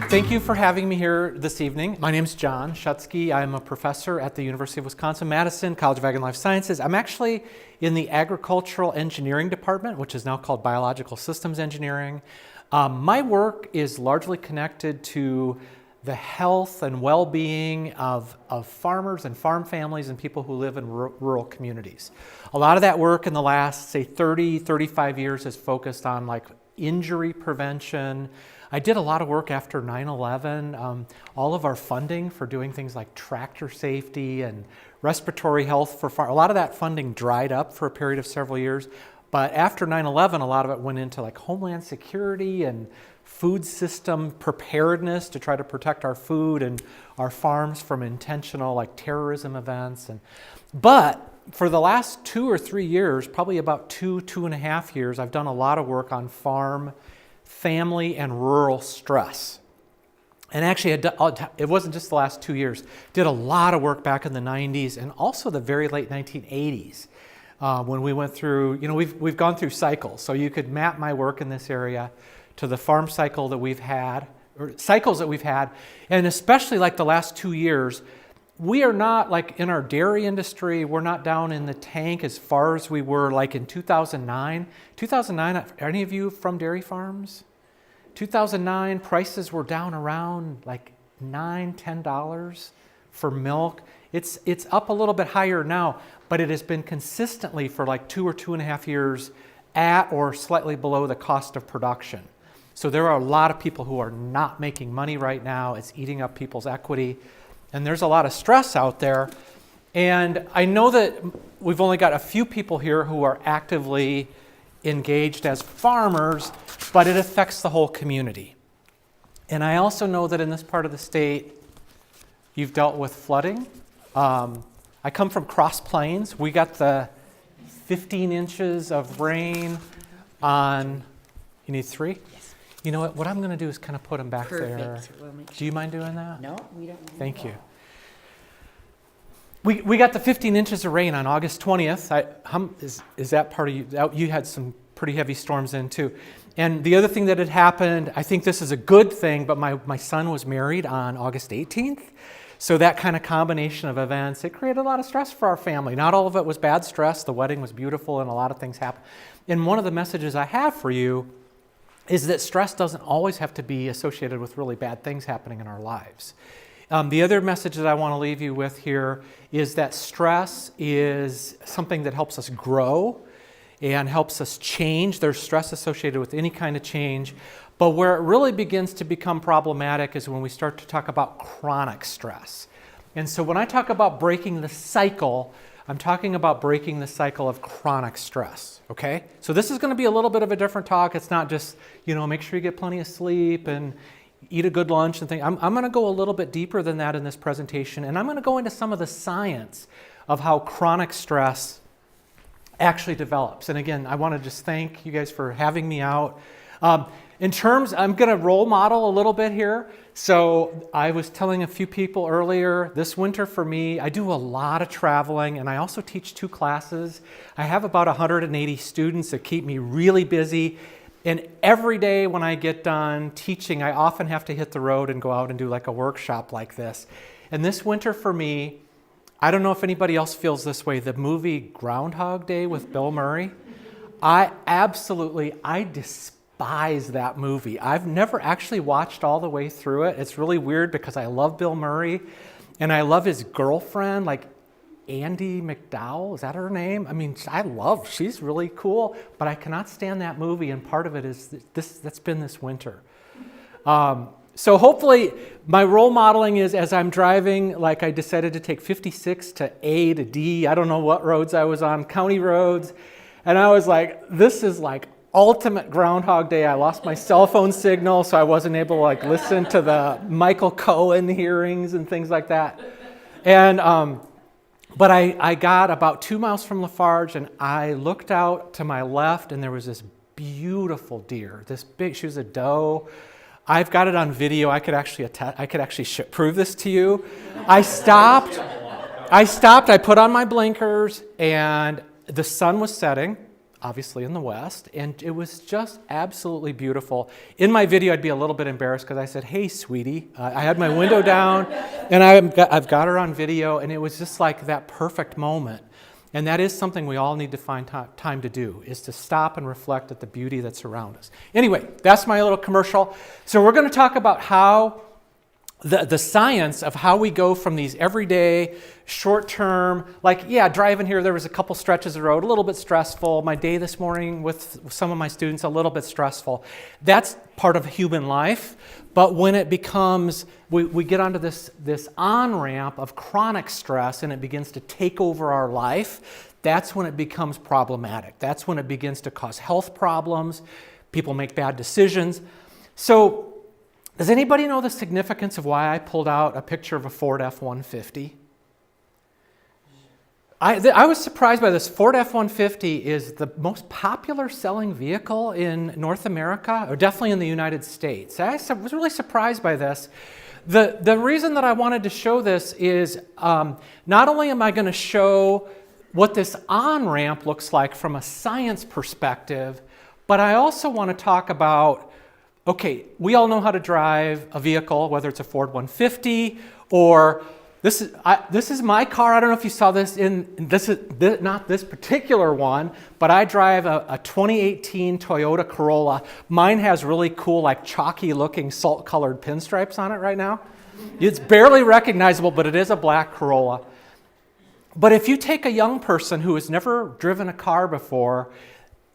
Thank you for having me here this evening. My name is John Schutzke. I'm a professor at the University of Wisconsin-Madison College of Ag and Life Sciences. I'm actually in the agricultural engineering department, which is now called biological systems engineering. My work is largely connected to the health and well-being of farmers and farm families and people who live in rural communities. A lot of that work in the last, say, 30, 35 years is focused on like injury prevention. I did a lot of work after 9/11. All of our funding for doing things like tractor safety and respiratory health for a lot of that funding dried up for a period of several years. But after 9/11, a lot of it went into like homeland security and food system preparedness to try to protect our food and our farms from intentional like terrorism events. But for the last 2 or 3 years, probably about 2.5 years, I've done a lot of work on farm, family, and rural stress. And actually, it wasn't just the last 2 years. Did a lot of work back in the 90s and also the very late 1980s when we went through, we've gone through cycles. So you could map my work in this area to the farm cycle that we've had, or cycles that we've had, and especially like the last 2 years, we are not like in our dairy industry, we're not down in the tank as far as we were like in 2009. 2009, are any of you from dairy farms? 2009, prices were down around like $9, $10 for milk. It's up a little bit higher now, but it has been consistently for like 2 or 2.5 years at or slightly below the cost of production. So there are a lot of people who are not making money right now. It's eating up people's equity. And there's a lot of stress out there. And I know that we've only got a few people here who are actively engaged as farmers, but it affects the whole community. And I also know that in this part of the state, you've dealt with flooding. I come from Cross Plains. We got the 15 inches of rain on, you need 3? Yes. You know what I'm going to do is kind of put them back there. We'll make sure. Do you mind doing that? No, we don't mind. Thank you. We got the 15 inches of rain on August 20th. Is that part of you? You had some pretty heavy storms in too. And the other thing that had happened, I think this is a good thing, but my son was married on August 18th. So that kind of combination of events, it created a lot of stress for our family. Not all of it was bad stress. The wedding was beautiful and a lot of things happened. And one of the messages I have for you is that stress doesn't always have to be associated with really bad things happening in our lives. The other message that I want to leave you with here is that stress is something that helps us grow and helps us change. There's stress associated with any kind of change. But where it really begins to become problematic is when we start to talk about chronic stress. And so when I talk about breaking the cycle, I'm talking about breaking the cycle of chronic stress, okay? So this is going to be a little bit of a different talk. It's not just, make sure you get plenty of sleep and eat a good lunch and things. I'm going to go a little bit deeper than that in this presentation, and I'm going to go into some of the science of how chronic stress actually develops. And again, I want to just thank you guys for having me out. I'm going to role model a little bit here. So I was telling a few people earlier, this winter for me, I do a lot of traveling and I also teach 2 classes. I have about 180 students that keep me really busy. And every day when I get done teaching, I often have to hit the road and go out and do like a workshop like this. And this winter for me, I don't know if anybody else feels this way, the movie Groundhog Day with Bill Murray, I despise that movie. I've never actually watched all the way through it. It's really weird because I love Bill Murray and I love his girlfriend, like Andie MacDowell, is that her name? I mean, she's really cool, but I cannot stand that movie, and part of it is that's been this winter. So hopefully my role modeling is as I'm driving, like I decided to take 56 to A to D, I don't know what roads I was on, county roads, and I was like, this is like ultimate Groundhog Day. I lost my cell phone signal, so I wasn't able to like listen to the Michael Cohen hearings and things like that. And but I got about 2 miles from Lafarge, and I looked out to my left, and there was this beautiful deer. She was a doe. I've got it on video. I could actually prove this to you. I stopped. I put on my blinkers, and the sun was setting. obviously in the West, and it was just absolutely beautiful. In my video, I'd be a little bit embarrassed because I said, "Hey, sweetie." I had my window down, and I've got her on video, and it was just like that perfect moment. And that is something we all need to find time to do, is to stop and reflect at the beauty that's around us. Anyway, that's my little commercial. So we're going to talk about how the science of how we go from these everyday, short-term, like, yeah, driving here, there was a couple stretches of road, a little bit stressful. My day this morning with some of my students, a little bit stressful. That's part of human life. But when it becomes, we get onto this on-ramp of chronic stress and it begins to take over our life, that's when it becomes problematic. That's when it begins to cause health problems. People make bad decisions. So, does anybody know the significance of why I pulled out a picture of a Ford F-150? I was surprised by this. Ford F-150 is the most popular selling vehicle in North America, or definitely in the United States. I was really surprised by this. The reason that I wanted to show this is not only am I going to show what this on-ramp looks like from a science perspective, but I also want to talk about, okay, we all know how to drive a vehicle, whether it's a Ford 150 or this is my car. I don't know if you saw this not this particular one, but I drive a 2018 Toyota Corolla. Mine has really cool, like chalky looking salt-colored pinstripes on it right now. It's barely recognizable, but it is a black Corolla. But if you take a young person who has never driven a car before,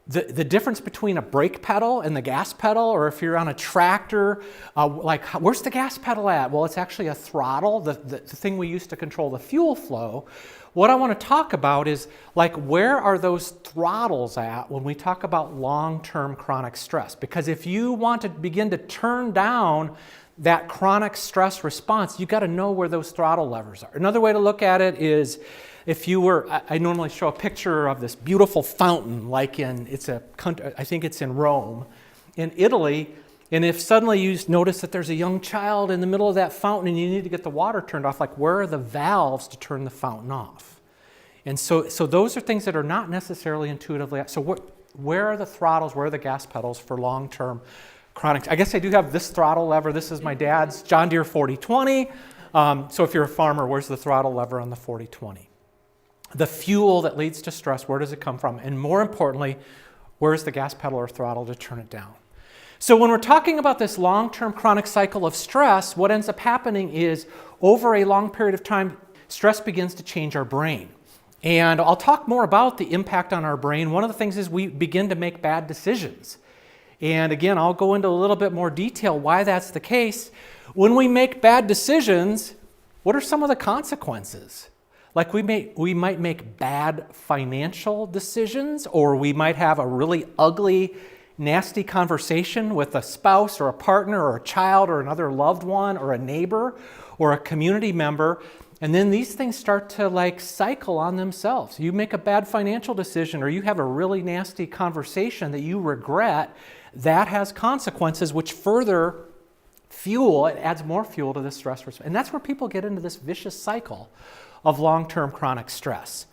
the difference between a brake pedal and the gas pedal, or if you're on a tractor, like where's the gas pedal at? Well, it's actually a throttle, the thing we use to control the fuel flow. What I want to talk about is, like, where are those throttles at when we talk about long-term chronic stress? Because if you want to begin to turn down that chronic stress response, you got to know where those throttle levers are. Another way to look at it is, if you were, I normally show a picture of this beautiful fountain, like I think it's in Rome, in Italy, and if suddenly you notice that there's a young child in the middle of that fountain and you need to get the water turned off, like, where are the valves to turn the fountain off? And so those are things that are not necessarily intuitively, so where are the throttles, where are the gas pedals for long-term chronic? I guess I do have this throttle lever. This is my dad's John Deere 4020. So if you're a farmer, where's the throttle lever on the 4020? The fuel that leads to stress, where does it come from? And more importantly, where's the gas pedal or throttle to turn it down? So when we're talking about this long-term chronic cycle of stress, what ends up happening is, over a long period of time, stress begins to change our brain. And I'll talk more about the impact on our brain. One of the things is we begin to make bad decisions. And again, I'll go into a little bit more detail why that's the case. When we make bad decisions, what are some of the consequences? Like, we might make bad financial decisions, or we might have a really ugly, nasty conversation with a spouse or a partner or a child or another loved one or a neighbor or a community member. And then these things start to, like, cycle on themselves. You make a bad financial decision, or you have a really nasty conversation that you regret. That has consequences which further fuel, it adds more fuel to the stress response. And that's where people get into this vicious cycle of long-term chronic stress.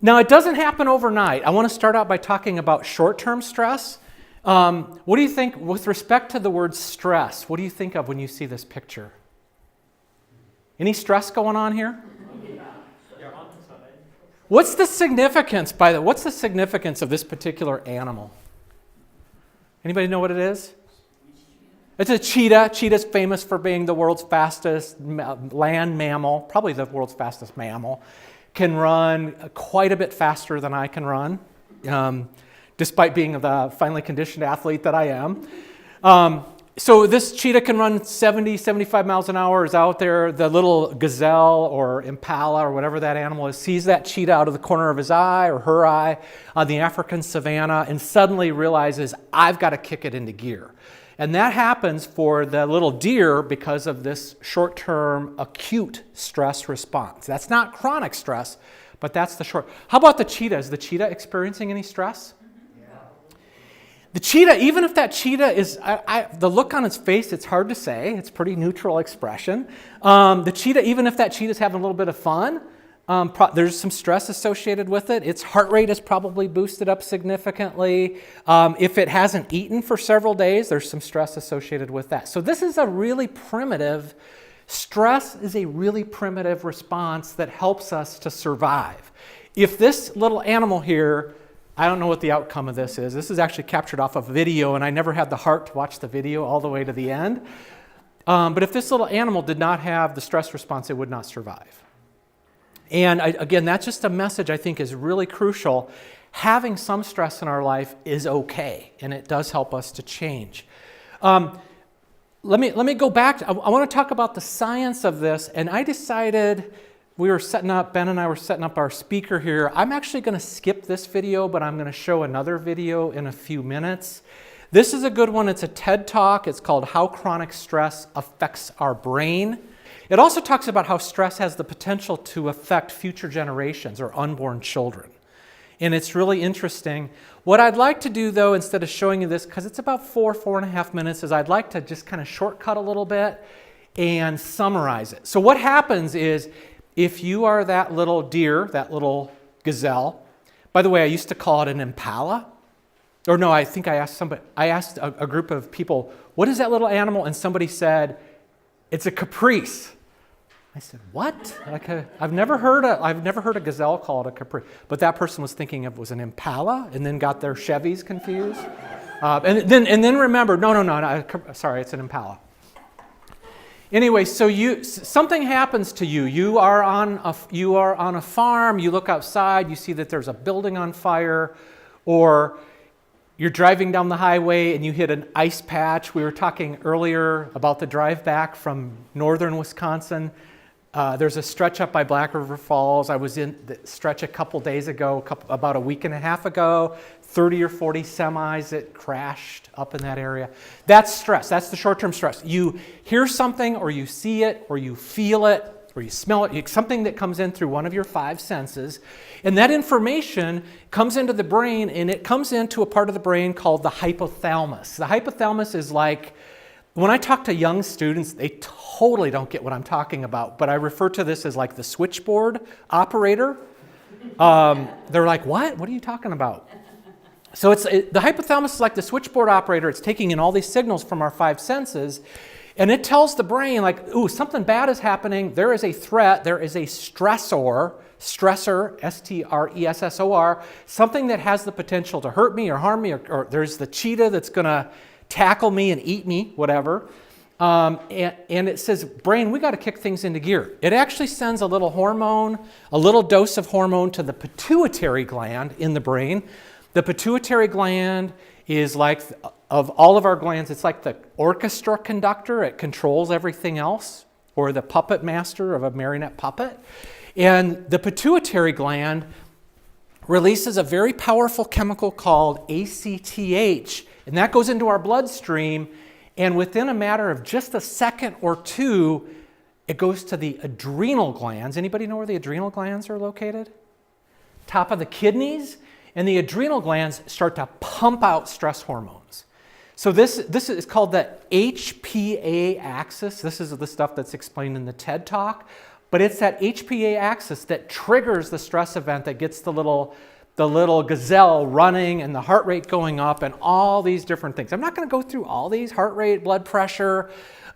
Now, it doesn't happen overnight. I want to start out by talking about short-term stress. What do you think, with respect to the word stress, what do you think of when you see this picture? Any stress going on here? What's the significance, what's the significance of this particular animal? Anybody know what it is? It's a cheetah. Cheetah's famous for being the world's fastest land mammal, probably the world's fastest mammal. Can run quite a bit faster than I can run, despite being the finely conditioned athlete that I am. So this cheetah can run 70, 75 miles an hour, is out there. The little gazelle or impala or whatever that animal is sees that cheetah out of the corner of his eye or her eye on the African savanna and suddenly realizes, I've got to kick it into gear. And that happens for the little deer because of this short-term acute stress response. That's not chronic stress, but that's the short. How about the cheetah? Is the cheetah experiencing any stress? The cheetah, even if that cheetah is, the look on its face, it's hard to say. It's pretty neutral expression. The cheetah, even if that cheetah is having a little bit of fun, There's some stress associated with it. Its heart rate is probably boosted up significantly. If it hasn't eaten for several days, there's some stress associated with that. So this is a really primitive, stress is a really primitive response that helps us to survive. If this little animal here, I don't know what the outcome of this is. This is actually captured off of video, and I never had the heart to watch the video all the way to the end. But if this little animal did not have the stress response, it would not survive. And again, that's just a message I think is really crucial. Having some stress in our life is okay, and it does help us to change. Let me go back. I want to talk about the science of this, and I decided Ben and I were setting up our speaker here. I'm actually going to skip this video, but I'm going to show another video in a few minutes. This is a good one. It's a TED Talk. It's called How Chronic Stress Affects Our Brain. It also talks about how stress has the potential to affect future generations or unborn children. And it's really interesting. What I'd like to do, though, instead of showing you this, because it's about 4.5 minutes, is I'd like to just kind of shortcut a little bit and summarize it. So what happens is, if you are that little deer, that little gazelle, by the way, I used to call it an impala. Or no, I think I asked a group of people, what is that little animal? And somebody said, it's a caprice. I said, what? I've never heard a gazelle called a caprice. But that person was thinking it was an impala, and then got their Chevys confused. And then remembered, no, sorry, it's an impala. Anyway, so something happens to you. You are on a farm. You look outside. You see that there's a building on fire, or you're driving down the highway and you hit an ice patch. We were talking earlier about the drive back from northern Wisconsin. There's a stretch up by Black River Falls. I was in the stretch a couple days ago, about a week and a half ago. 30 or 40 semis that crashed up in that area. That's stress. That's the short-term stress. You hear something, or you see it, or you feel it, or you smell it. Something that comes in through one of your 5 senses. And that information comes into the brain, and it comes into a part of the brain called the hypothalamus. The hypothalamus is like, when I talk to young students, they totally don't get what I'm talking about, but I refer to this as like the switchboard operator. They're like, what? What are you talking about? So the hypothalamus is like the switchboard operator. It's taking in all these signals from our 5 senses, and it tells the brain, like, ooh, something bad is happening. There is a threat. There is a stressor, S-T-R-E-S-S-O-R, something that has the potential to hurt me or harm me, or there's the cheetah that's going to tackle me and eat me, whatever. And it says, brain, we got to kick things into gear. It actually sends a little hormone, a little dose of hormone to the pituitary gland in the brain. The pituitary gland is like, of all of our glands, it's like the orchestra conductor. It controls everything else, or the puppet master of a marionette puppet. And the pituitary gland releases a very powerful chemical called ACTH, and that goes into our bloodstream, and within a matter of just a second or two, it goes to the adrenal glands. Anybody know where the adrenal glands are located? Top of the kidneys. And the adrenal glands start to pump out stress hormones. So this is called the HPA axis. This is the stuff that's explained in the TED Talk. But it's that HPA axis that triggers the stress event that gets the little gazelle running and the heart rate going up and all these different things. I'm not going to go through all these: heart rate, blood pressure,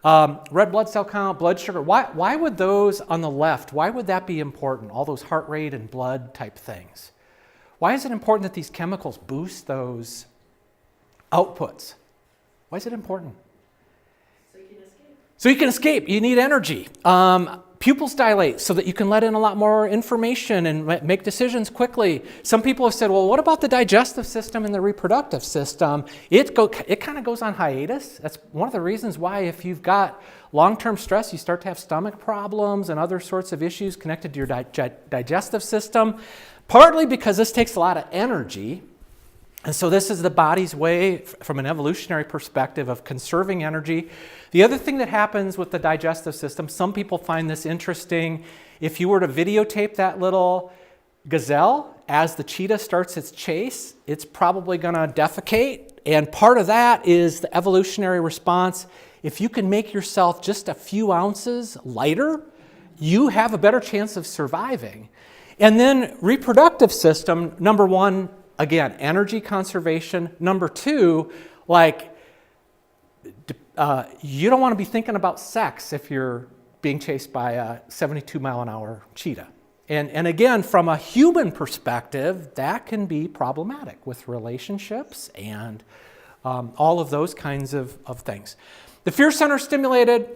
red blood cell count, blood sugar. Why would those on the left, why would that be important? All those heart rate and blood type things. Why is it important that these chemicals boost those outputs? Why is it important? So you can escape. So you can escape. You need energy. Pupils dilate so that you can let in a lot more information and make decisions quickly. Some people have said, well, what about the digestive system and the reproductive system? It kind of goes on hiatus. That's one of the reasons why, if you've got long-term stress, you start to have stomach problems and other sorts of issues connected to your digestive system. Partly because this takes a lot of energy. And so this is the body's way, from an evolutionary perspective, of conserving energy. The other thing that happens with the digestive system, some people find this interesting. If you were to videotape that little gazelle as the cheetah starts its chase, it's probably going to defecate. And part of that is the evolutionary response. If you can make yourself just a few ounces lighter, you have a better chance of surviving. And then reproductive system, number one, again, energy conservation. Number two, you don't want to be thinking about sex if you're being chased by a 72-mile-an-hour cheetah. And again, from a human perspective, that can be problematic with relationships and all of those kinds of things. The fear center stimulated,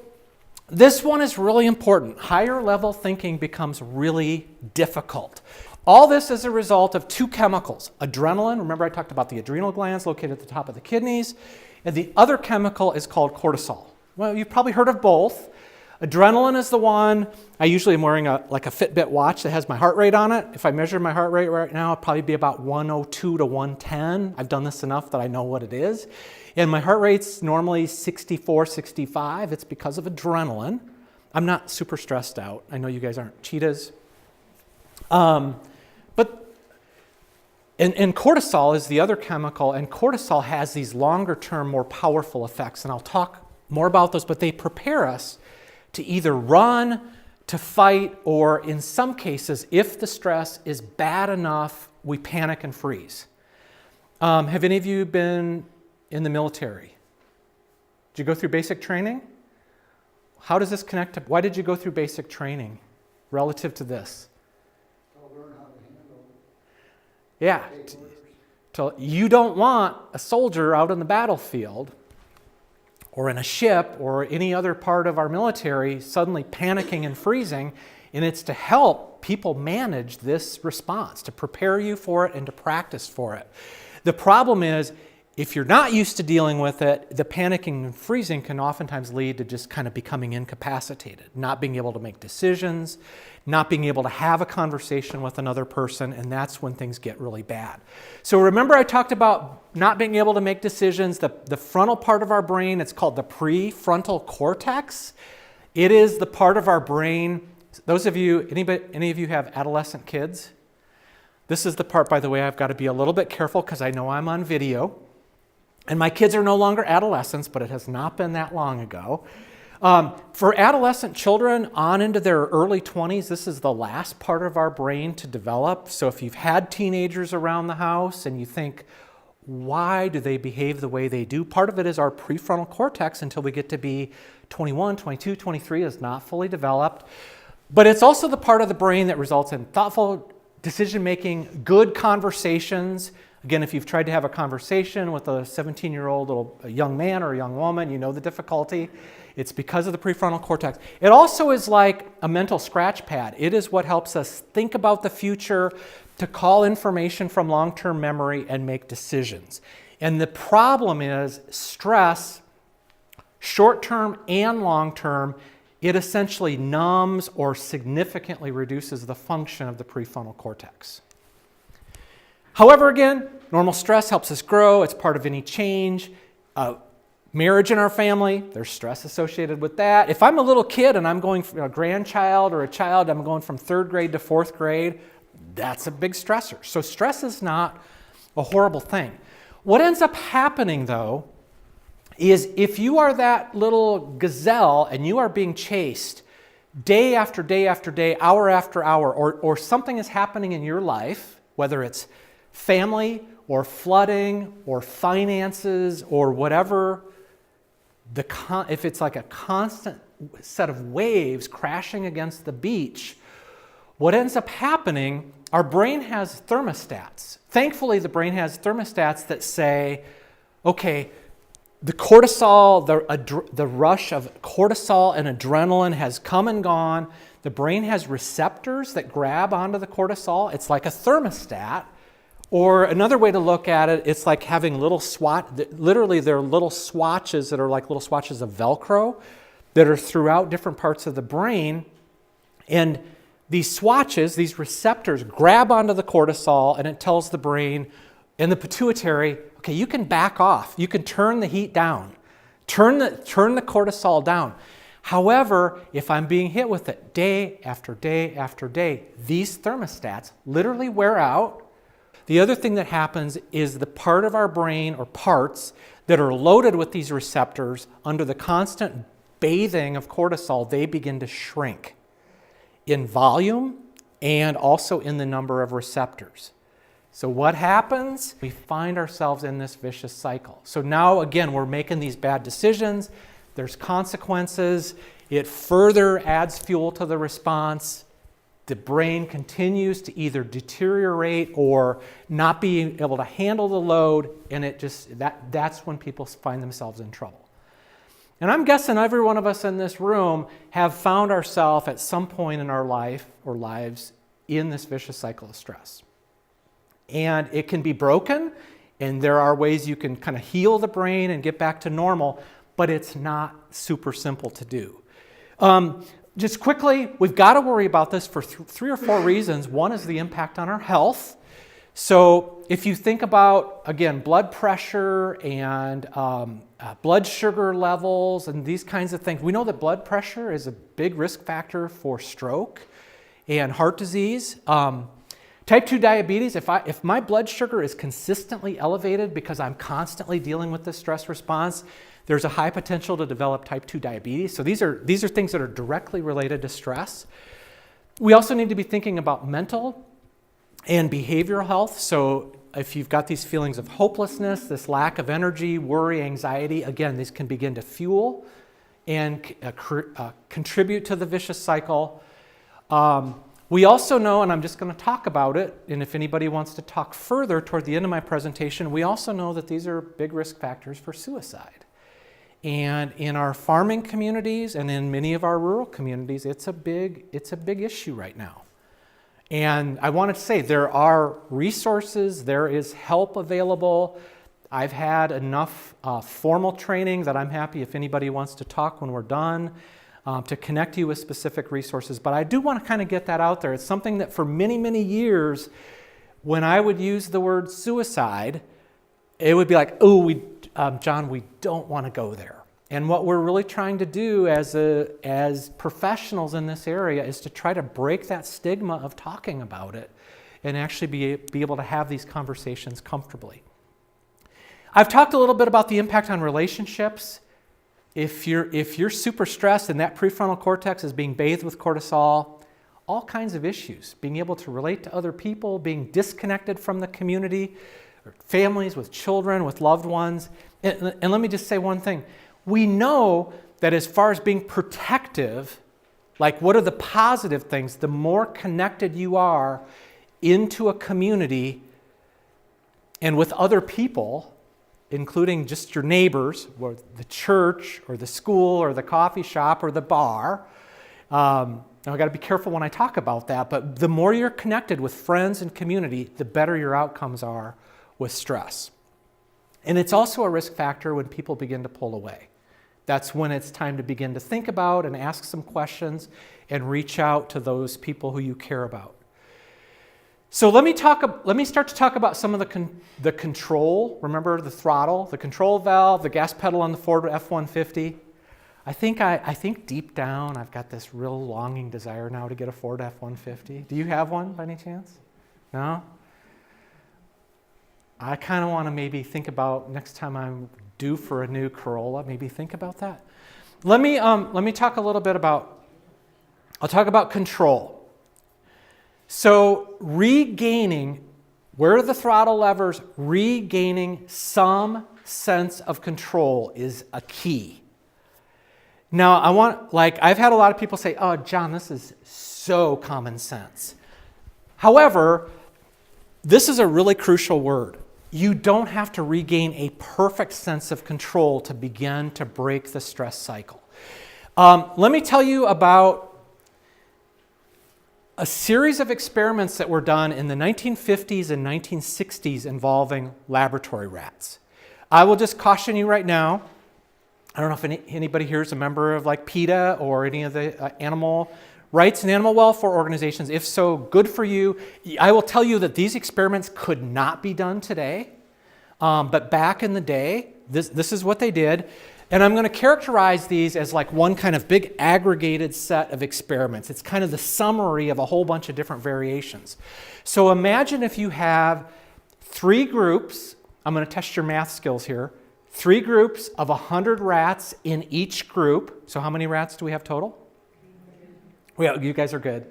this one is really important. Higher level thinking becomes really difficult. All this is a result of two chemicals. Adrenaline, remember I talked about the adrenal glands located at the top of the kidneys, and the other chemical is called cortisol. Well, you've probably heard of both. Adrenaline is the one, I usually am wearing a Fitbit watch that has my heart rate on it. If I measure my heart rate right now, it'd probably be about 102 to 110. I've done this enough that I know what it is. And my heart rate's normally 64, 65. It's because of adrenaline. I'm not super stressed out. I know you guys aren't cheetahs. And cortisol is the other chemical, and cortisol has these longer term, more powerful effects. And I'll talk more about those, but they prepare us to either run, to fight, or in some cases, if the stress is bad enough, we panic and freeze. Have any of you been in the military? Did you go through basic training? How does this connect to, why did you go through basic training relative to this? To learn how to handle. Yeah. You don't want a soldier out on the battlefield or in a ship or any other part of our military suddenly panicking and freezing, and it's to help people manage this response, to prepare you for it and to practice for it. The problem is, if you're not used to dealing with it, the panicking and freezing can oftentimes lead to just kind of becoming incapacitated, not being able to make decisions, not being able to have a conversation with another person, and that's when things get really bad. So remember I talked about not being able to make decisions, the frontal part of our brain, it's called the prefrontal cortex. It is the part of our brain, those of you, any of you have adolescent kids? This is the part, by the way, I've got to be a little bit careful because I know I'm on video. And my kids are no longer adolescents, but it has not been that long ago. For adolescent children on into their early 20s, this is the last part of our brain to develop. So if you've had teenagers around the house and you think, why do they behave the way they do? Part of it is our prefrontal cortex until we get to be 21, 22, 23 is not fully developed. But it's also the part of the brain that results in thoughtful decision-making, good conversations. Again, if you've tried to have a conversation with a 17-year-old a young man or a young woman, you know the difficulty. It's because of the prefrontal cortex. It also is like a mental scratch pad. It is what helps us think about the future, to call information from long-term memory and make decisions. And the problem is stress, short-term and long-term, it essentially numbs or significantly reduces the function of the prefrontal cortex. However, again, normal stress helps us grow. It's part of any change. Marriage in our family, there's stress associated with that. If I'm a little kid and I'm going from a grandchild or a child, I'm going from 3rd grade to 4th grade, that's a big stressor. So stress is not a horrible thing. What ends up happening, though, is if you are that little gazelle and you are being chased day after day after day, hour after hour, or something is happening in your life, whether it's family or flooding or finances or whatever, if it's like a constant set of waves crashing against the beach, what ends up happening, our brain has thermostats. Thankfully, the brain has thermostats that say, okay, the cortisol, the rush of cortisol and adrenaline has come and gone. The brain has receptors that grab onto the cortisol. It's like a thermostat. Or another way to look at it, it's like having literally they're little swatches that are like little swatches of Velcro that are throughout different parts of the brain. And these swatches, these receptors, grab onto the cortisol, and it tells the brain and the pituitary, okay, you can back off. You can turn the heat down. Turn the cortisol down. However, if I'm being hit with it day after day after day, these thermostats literally wear out. The other thing that happens is the part of our brain or parts that are loaded with these receptors under the constant bathing of cortisol, they begin to shrink. in volume and also in the number of receptors. So what happens? We find ourselves in this vicious cycle. So now, again, we're making these bad decisions. There's consequences. It further adds fuel to the response. The brain continues to either deteriorate or not be able to handle the load, and that's when people find themselves in trouble. And I'm guessing every one of us in this room have found ourselves at some point in our life or lives in this vicious cycle of stress. And it can be broken, and there are ways you can kind of heal the brain and get back to normal, but it's not super simple to do. Just quickly, we've got to worry about this for 3 or 4 reasons. One is the impact on our health. So if you think about, again, blood pressure and blood sugar levels and these kinds of things, we know that blood pressure is a big risk factor for stroke and heart disease. Type 2 diabetes, if my blood sugar is consistently elevated because I'm constantly dealing with this stress response, there's a high potential to develop type 2 diabetes. So these are things that are directly related to stress. We also need to be thinking about mental and behavioral health. So if you've got these feelings of hopelessness, this lack of energy, worry, anxiety, again, these can begin to fuel and contribute to the vicious cycle. We also know, and I'm just going to talk about it, and if anybody wants to talk further toward the end of my presentation, we also know that these are big risk factors for suicide. And in our farming communities and in many of our rural communities, it's a big issue right now. And I wanted to say there are resources, there is help available. I've had enough formal training that I'm happy if anybody wants to talk when we're done to connect you with specific resources. But I do want to kind of get that out there. It's something that for many, many years, when I would use the word suicide, it would be like, oh, John, we don't want to go there. And what we're really trying to do as professionals in this area is to try to break that stigma of talking about it and actually be able to have these conversations comfortably. I've talked a little bit about the impact on relationships. If you're super stressed and that prefrontal cortex is being bathed with cortisol, all kinds of issues, being able to relate to other people, being disconnected from the community, or families with children, with loved ones. And let me just say one thing. We know that as far as being protective, like what are the positive things, the more connected you are into a community and with other people, including just your neighbors, or the church, or the school, or the coffee shop, or the bar. Now I've got to be careful when I talk about that, but the more you're connected with friends and community, the better your outcomes are with stress. And it's also a risk factor when people begin to pull away. That's when it's time to begin to think about and ask some questions and reach out to those people who you care about. So let me start to talk about some of the control. Remember the throttle, the control valve, the gas pedal on the Ford F-150. I think deep down I've got this real longing desire now to get a Ford F-150. Do you have one by any chance? No? I kind of want to maybe think about next time I'm due for a new Corolla, maybe think about that. Let me talk a little bit about, I'll talk about control. So regaining, where are the throttle levers? Regaining some sense of control is a key. Now I've had a lot of people say, oh, John, this is so common sense. However, this is a really crucial word. You don't have to regain a perfect sense of control to begin to break the stress cycle. Let me tell you about a series of experiments that were done in the 1950s and 1960s involving laboratory rats. I will just caution you right now, I don't know if anybody here is a member of like PETA or any of the animal rights and animal welfare organizations. If so, good for you. I will tell you that these experiments could not be done today, but back in the day, this is what they did. And I'm going to characterize these as like one kind of big aggregated set of experiments. It's kind of the summary of a whole bunch of different variations. So imagine if you have 3 groups, I'm going to test your math skills here, 3 groups of 100 rats in each group. So how many rats do we have total? Well, you guys are good.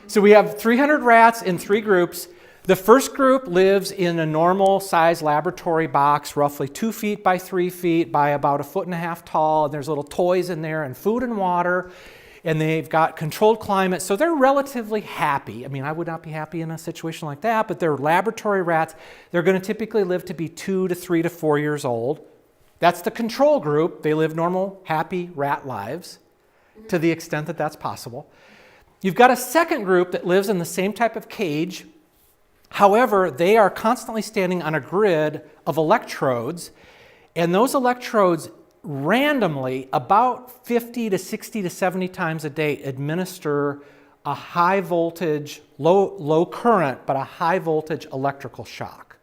So we have 300 rats in 3 groups. The first group lives in a normal size laboratory box, roughly 2 feet by 3 feet by about 1.5 feet tall. And there's little toys in there and food and water. And they've got controlled climate, so they're relatively happy. I mean, I would not be happy in a situation like that, but they're laboratory rats. They're going to typically live to be 2 to 3 to 4 years old. That's the control group. They live normal, happy rat lives to the extent that that's possible. You've got a second group that lives in the same type of cage. However, they are constantly standing on a grid of electrodes, and those electrodes randomly, about 50 to 60 to 70 times a day, administer a high voltage, low current, but a high voltage electrical shock.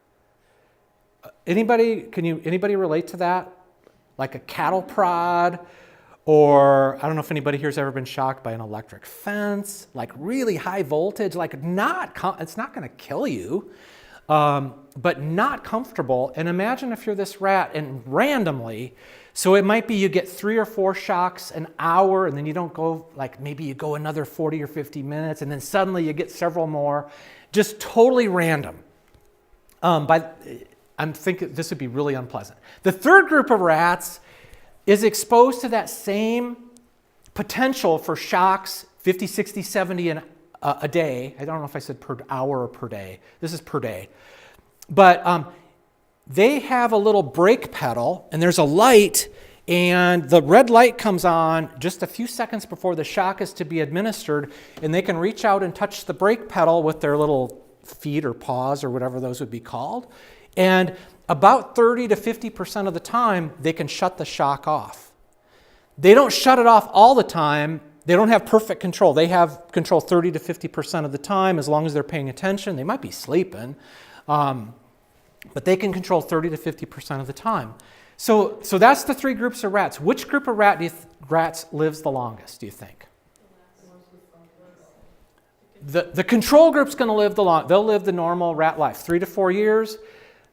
Anybody relate to that? Like a cattle prod, or I don't know if anybody here has ever been shocked by an electric fence, like really high voltage, like it's not going to kill you, but not comfortable. And imagine if you're this rat and randomly, so it might be you get 3 or 4 shocks an hour, and then you don't go, like maybe you go another 40 or 50 minutes, and then suddenly you get several more, just totally random. I'm thinking this would be really unpleasant. The third group of rats is exposed to that same potential for shocks, 50, 60, 70 a day. I don't know if I said per hour or per day. This is per day. But they have a little brake pedal, and there's a light, and the red light comes on just a few seconds before the shock is to be administered, and they can reach out and touch the brake pedal with their little feet or paws or whatever those would be called. And about 30 to 50% of the time, they can shut the shock off. They don't shut it off all the time. They don't have perfect control. They have control 30 to 50% of the time as long as they're paying attention. They might be sleeping, but they can control 30 to 50% of the time. So that's the 3 groups of rats. Which group of rats lives the longest, do you think? The control group's going to live the longest. They'll live the normal rat life, 3 to 4 years.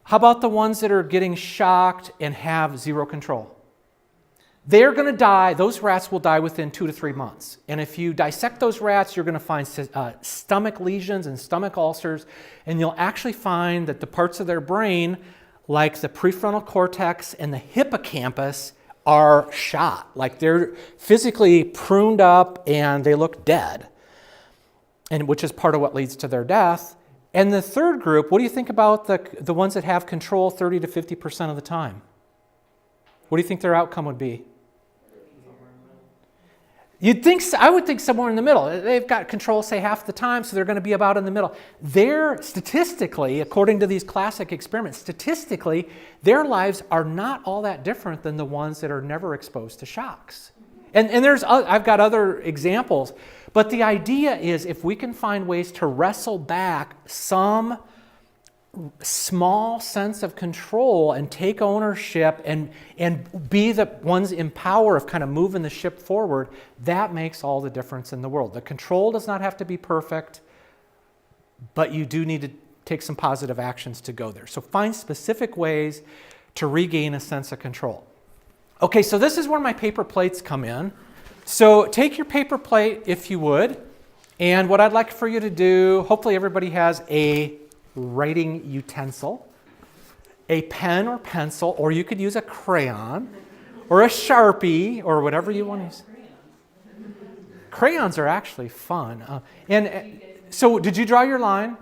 How about the ones that are getting shocked and have zero control? They're going to die. Those rats will die within 2 to 3 months. And if you dissect those rats, you're going to find stomach lesions and stomach ulcers, and you'll actually find that the parts of their brain, like the prefrontal cortex and the hippocampus, are shot. Like they're physically pruned up and they look dead, and which is part of what leads to their death. And the third group, what do you think about the ones that have control 30 to 50% of the time? What do you think their outcome would be? I would think somewhere in the middle. They've got control, say, half the time, so they're going to be about in the middle. They're statistically, according to these classic experiments, statistically, their lives are not all that different than the ones that are never exposed to shocks. And I've got other examples, but the idea is if we can find ways to wrestle back some small sense of control and take ownership and be the ones in power of kind of moving the ship forward, that makes all the difference in the world. The control does not have to be perfect, but you do need to take some positive actions to go there. So find specific ways to regain a sense of control. Okay, so this is where my paper plates come in. So take your paper plate, if you would, and what I'd like for you to do, hopefully everybody has a writing utensil, a pen or pencil, or you could use a crayon, or a Sharpie, or whatever you want to use. Crayons are actually fun. So did you draw your line?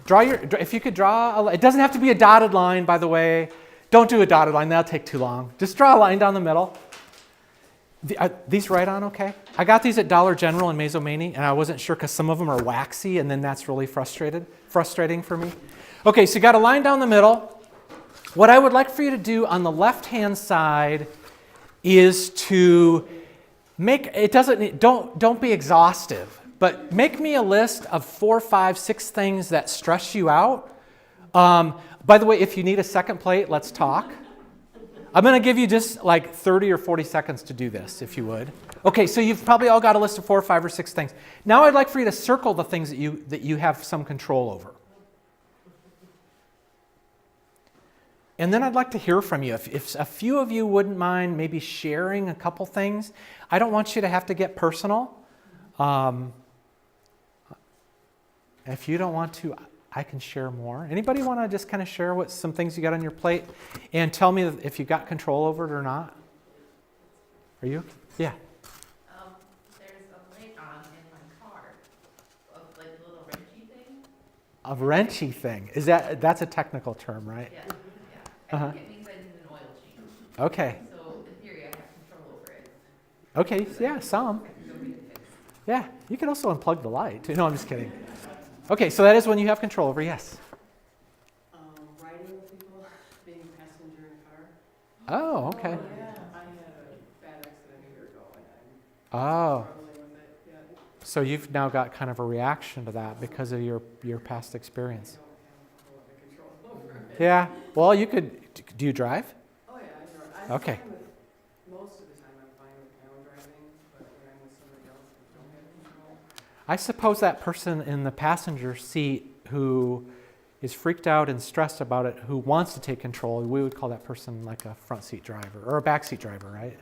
If you could draw, it doesn't have to be a dotted line, by the way. Don't do a dotted line, that'll take too long. Just draw a line down the middle. These right on okay? I got these at Dollar General in Mazomanie, and I wasn't sure because some of them are waxy, and then that's really frustrating for me. Okay, so you got a line down the middle. What I would like for you to do on the left-hand side is to don't be exhaustive, but make me a list of 4, 5, 6 things that stress you out. By the way, if you need a second plate, let's talk. I'm going to give you just like 30 or 40 seconds to do this, if you would. Okay, so you've probably all got a list of 4, 5, or 6 things. Now I'd like for you to circle the things that you have some control over. And then I'd like to hear from you. If a few of you wouldn't mind maybe sharing a couple things. I don't want you to have to get personal. If you don't want to, I can share more. Anybody want to just kind of share what some things you got on your plate and tell me if you got control over it or not? Are you? Yeah. There's a light on in my car, like a little wrenchy thing. A wrenchy thing. That's a technical term, right? Yeah, yeah. I think it means I need an oil change. Okay. So in theory, I have control over it. Okay, yeah, some. I can go get it fixed. Yeah, you can also unplug the light. No, I'm just kidding. Okay, so that is when you have control over, yes. Riding with people, being a passenger in a car. Oh, okay. Yeah, I had a bad accident a year ago and I'm Oh, struggling with it yet. so you've now got kind of a reaction to that because of your past I experience. don't have a whole lot of control over it. Yeah, well, you could, do you drive? Oh yeah, I drive. Okay. Most of the time I'm fine with my own driving, but when I'm with somebody else, I don't have control. I suppose that person in the passenger seat who is freaked out and stressed about it, who wants to take control, we would call that person like a front seat driver or a back seat driver, right?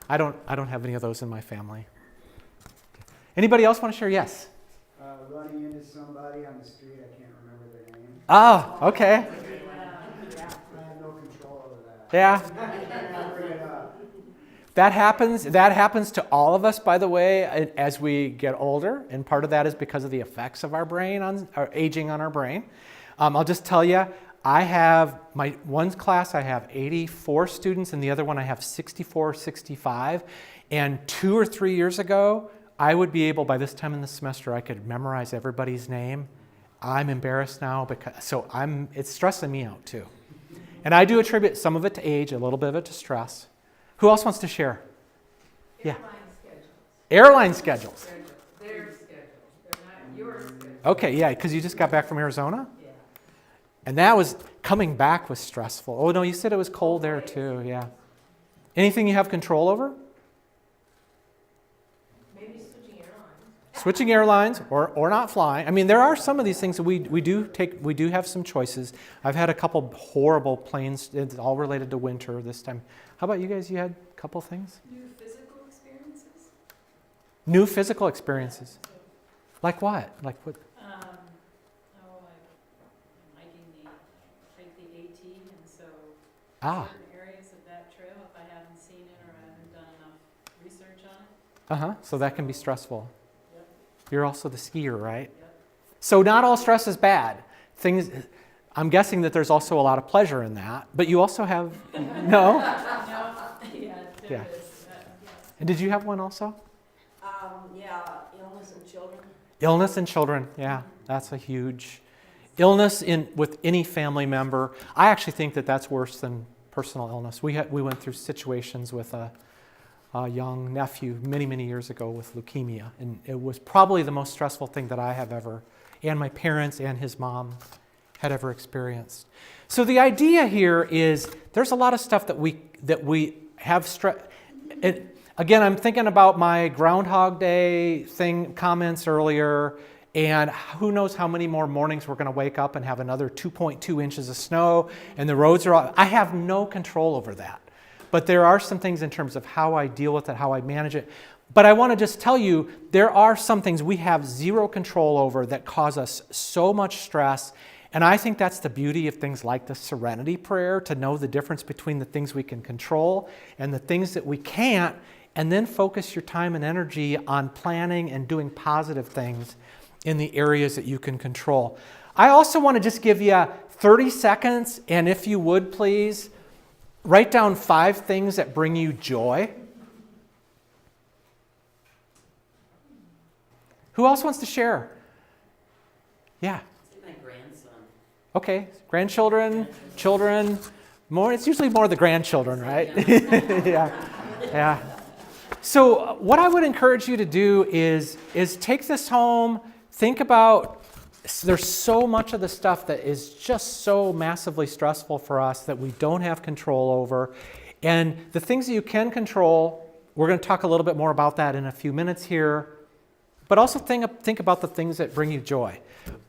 I don't have any of those in my family. Anybody else want to share? Yes. Running into somebody on the street, I can't remember their name. Oh, okay. I have no control over that. Yeah. I bring it up. That happens to all of us, by the way, as we get older, and part of that is because of the effects of our brain or aging on our brain. I'll just tell you, I have one class I have 84 students, and the other one I have 64, 65. And 2 or 3 years ago, I would be able, by this time in the semester, I could memorize everybody's name. I'm embarrassed now it's stressing me out too. And I do attribute some of it to age, a little bit of it to stress. Who else wants to share? Yeah. Airline schedules. Airline schedules. Their schedules. They're not your schedules. Okay, yeah, because you just got back from Arizona? Yeah. And that was, coming back was stressful. Oh, no, you said it was cold there too, yeah. Anything you have control over? Maybe switching airlines. Switching airlines or not flying. I mean, there are some of these things that we do have some choices. I've had a couple horrible planes, it's all related to winter this time. How about you guys? You had a couple things? New physical experiences? New physical experiences. Like what? Like what? Take the AT, and so Ah, certain areas of that trail, if I haven't seen it or I haven't done enough research on it. so that can be stressful. Yep. You're also the skier, right? Yep. So not all stress is bad. I'm guessing that there's also a lot of pleasure in that, but you also have, no? No, yeah, there Yeah. is. Yes. And did you have one also? Yeah, illness in children. Illness in children, yeah, that's a huge illness with any family member. I actually think that that's worse than personal illness. We went through situations with a young nephew many years ago with leukemia, and it was probably the most stressful thing that I have ever, and my parents and his mom had ever experienced. So the idea here is there's a lot of stuff that we have stress. Again, I'm thinking about my Groundhog Day comments earlier, and who knows how many more mornings we're going to wake up and have another 2.2 inches of snow, and the roads are all, I have no control over that. But there are some things in terms of how I deal with it, how I manage it. But I want to just tell you, there are some things we have zero control over that cause us so much stress. And I think that's the beauty of things like the Serenity Prayer, to know the difference between the things we can control and the things that we can't, and then focus your time and energy on planning and doing positive things in the areas that you can control. I also want to just give you 30 seconds, and if you would please, write down 5 things that bring you joy. Who else wants to share? Yeah. My grandson. Okay, grandchildren, children, more. It's usually more the grandchildren, right? Yeah. So what I would encourage you to do is take this home, think about, there's so much of the stuff that is just so massively stressful for us that we don't have control over. And the things that you can control, we're going to talk a little bit more about that in a few minutes here. But also think about the things that bring you joy.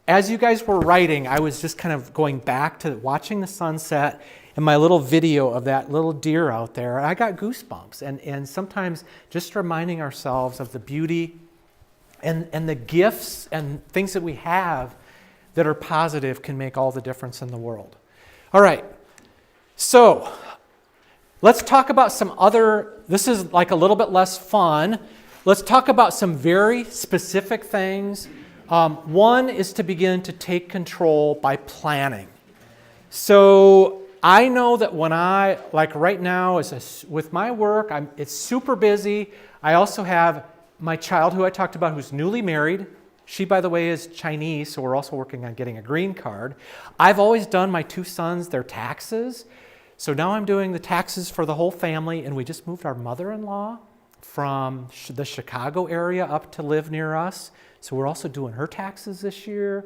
As you guys were writing, I was just kind of going back to watching the sunset and my little video of that little deer out there. I got goosebumps. And sometimes just reminding ourselves of the beauty And the gifts and things that we have that are positive can make all the difference in the world. All right, so let's talk about some other, this is like a little bit less fun. Let's talk about some very specific things. One is to begin to take control by planning. So I know that when like right now, with my work, it's super busy. I also have my child who I talked about who's newly married. She, by the way, is Chinese, so we're also working on getting a green card. I've always done my 2 sons their taxes. So now I'm doing the taxes for the whole family, and we just moved our mother-in-law from the Chicago area up to live near us. So we're also doing her taxes this year.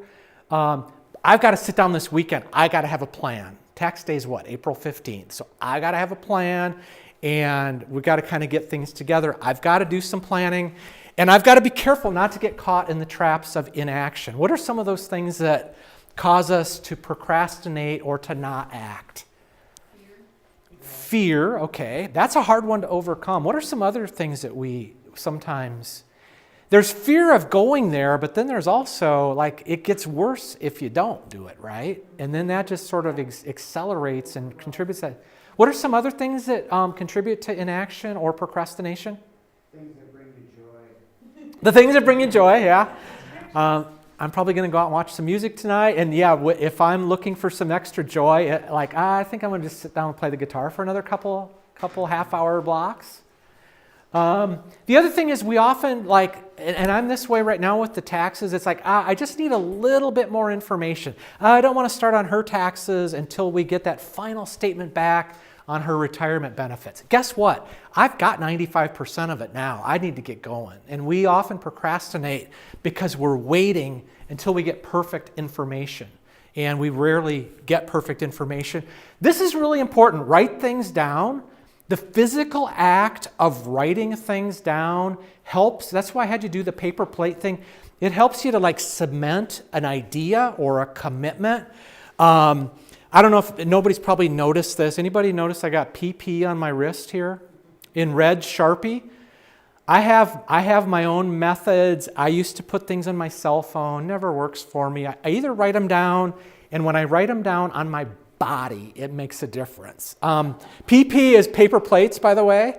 I've got to sit down this weekend. I got to have a plan. Tax day is what? April 15th. So I got to have a plan, and we got to kind of get things together. I've got to do some planning, and I've got to be careful not to get caught in the traps of inaction. What are some of those things that cause us to procrastinate or to not act? Fear, okay. That's a hard one to overcome. What are some other things that we sometimes... There's fear of going there, but then there's also, like, it gets worse if you don't do it, right? And then that just sort of accelerates and contributes to that. What are some other things that contribute to inaction or procrastination? Things that bring you joy. The things that bring you joy, yeah. I'm probably going to go out and watch some music tonight. And yeah, if I'm looking for some extra joy, I think I'm going to just sit down and play the guitar for another couple half-hour blocks. The other thing is we often and I'm this way right now with the taxes, it's like, I just need a little bit more information. I don't want to start on her taxes until we get that final statement back on her retirement benefits. Guess what? I've got 95% of it now. I need to get going. And we often procrastinate because we're waiting until we get perfect information. And we rarely get perfect information. This is really important. Write things down. The physical act of writing things down helps. That's why I had you do the paper plate thing. It helps you to cement an idea or a commitment. I don't know if nobody's probably noticed this. Anybody notice I got PP on my wrist here in red Sharpie? I have my own methods. I used to put things on my cell phone. Never works for me. I either write them down, and when I write them down on my body, it makes a difference. PP is paper plates, by the way.